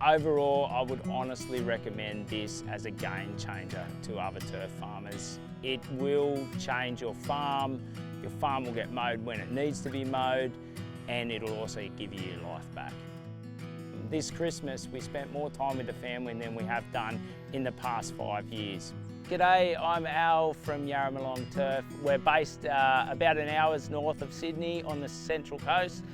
Overall, I would honestly recommend this as a game changer to other turf farmers. It will change your farm will get mowed when it needs to be mowed, and it'll also give you your life back. This Christmas, we spent more time with the family than we have done in the past 5 years. G'day, I'm Al from Yarramalong Turf. We're based about an hour's north of Sydney on the Central Coast,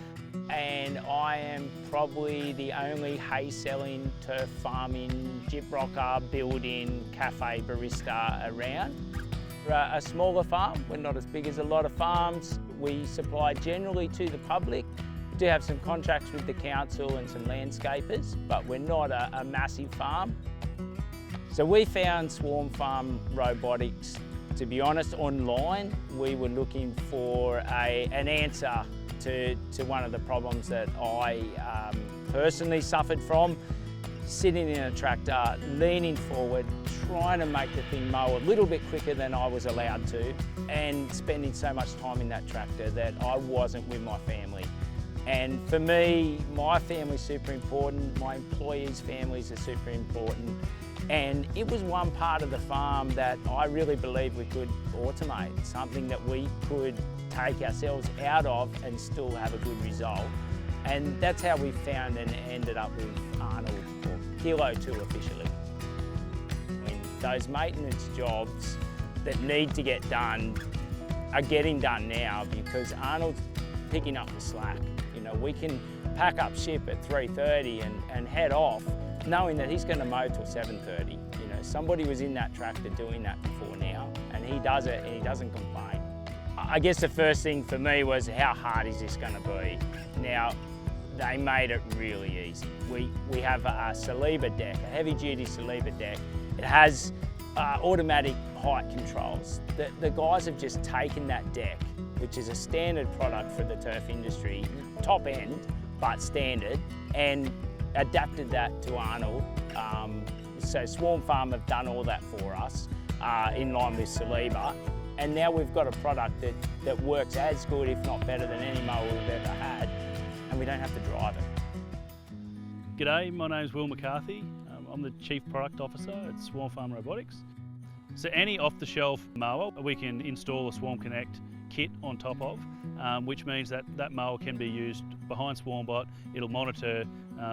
and I am probably the only hay-selling, turf farming, gyprocker, building, cafe barista around. We're a smaller farm, we're not as big as a lot of farms. We supply generally to the public. We do have some contracts with the council and some landscapers, but we're not a massive farm. So we found SwarmFarm Robotics, to be honest, online. We were looking for an answer to one of the problems that I personally suffered from. Sitting in a tractor, leaning forward, trying to make the thing mow a little bit quicker than I was allowed to, and spending so much time in that tractor that I wasn't with my family. And for me, my family's super important, my employees' families are super important, and it was one part of the farm that I really believe we could automate, something that we could take ourselves out of and still have a good result. And that's how we found and ended up with Arnold, or Kilo 2 officially. I mean, those maintenance jobs that need to get done are getting done now because Arnold's picking up the slack. You know, we can pack up ship at 3:30 and head off knowing that he's going to mow till 7:30. You know, somebody was in that tractor doing that before now, and he does it and he doesn't complain. I guess the first thing for me was, how hard is this going to be? Now, they made it really easy. We have a Saliba deck, a heavy-duty Saliba deck. It has automatic height controls. The guys have just taken that deck, which is a standard product for the turf industry, top end, but standard, and adapted that to Arnold. So SwarmFarm have done all that for us in line with Saliba. And now we've got a product that works as good, if not better, than any mower we've ever had, and we don't have to drive it. G'day, my name's Will McCarthy. I'm the Chief Product Officer at SwarmFarm Robotics. So any off-the-shelf mower we can install a Swarm Connect kit on top of, which means that mower can be used behind SwarmBot. It'll monitor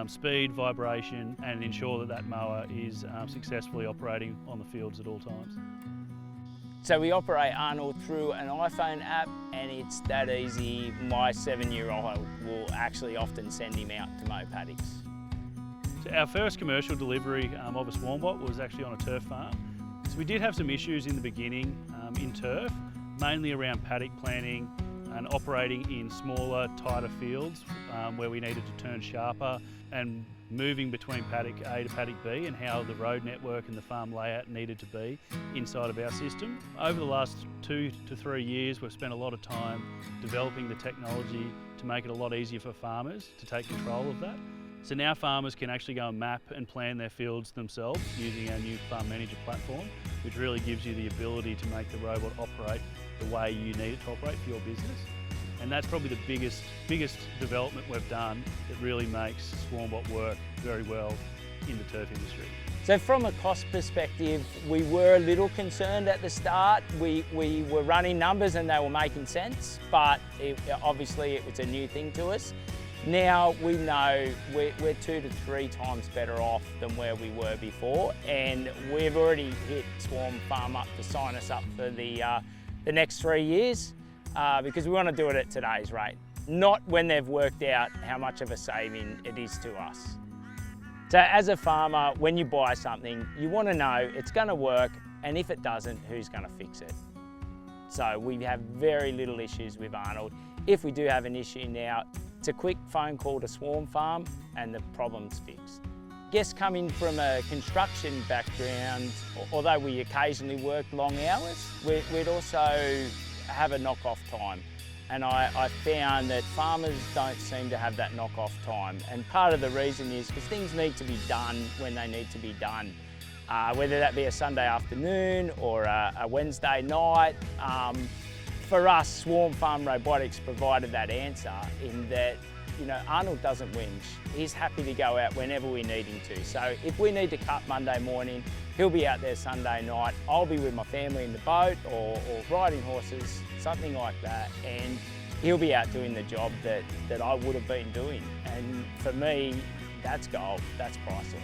speed, vibration, and ensure that mower is successfully operating on the fields at all times. So we operate Arnold through an iPhone app, and it's that easy. My 7-year-old will actually often send him out to mow paddocks. So our first commercial delivery of a SwarmBot was actually on a turf farm. So we did have some issues in the beginning in turf, mainly around paddock planning and operating in smaller, tighter fields where we needed to turn sharper, and moving between paddock A to paddock B, and how the road network and the farm layout needed to be inside of our system. Over the last 2 to 3 years, we've spent a lot of time developing the technology to make it a lot easier for farmers to take control of that. So now farmers can actually go and map and plan their fields themselves using our new Farm Manager platform, which really gives you the ability to make the robot operate the way you need it to operate for your business. And that's probably the biggest development we've done that really makes SwarmBot work very well in the turf industry. So from a cost perspective, we were a little concerned at the start. We were running numbers and they were making sense, but obviously it was a new thing to us. Now we know we're 2 to 3 times better off than where we were before, and we've already hit SwarmFarm up to sign us up for the next 3 years. Because we want to do it at today's rate, not when they've worked out how much of a saving it is to us. So as a farmer, when you buy something, you want to know it's going to work, and if it doesn't, who's going to fix it? So we have very little issues with Arnold. If we do have an issue now, it's a quick phone call to SwarmFarm and the problem's fixed. Guess coming from a construction background, although we occasionally work long hours, we'd also have a knock-off time, and I found that farmers don't seem to have that knock-off time, and part of the reason is because things need to be done when they need to be done, whether that be a Sunday afternoon or a Wednesday night. For us, SwarmFarm Robotics provided that answer in that you know, Arnold doesn't whinge. He's happy to go out whenever we need him to. So if we need to cut Monday morning, he'll be out there Sunday night. I'll be with my family in the boat or riding horses, something like that. And he'll be out doing the job that I would have been doing. And for me, that's gold, that's priceless.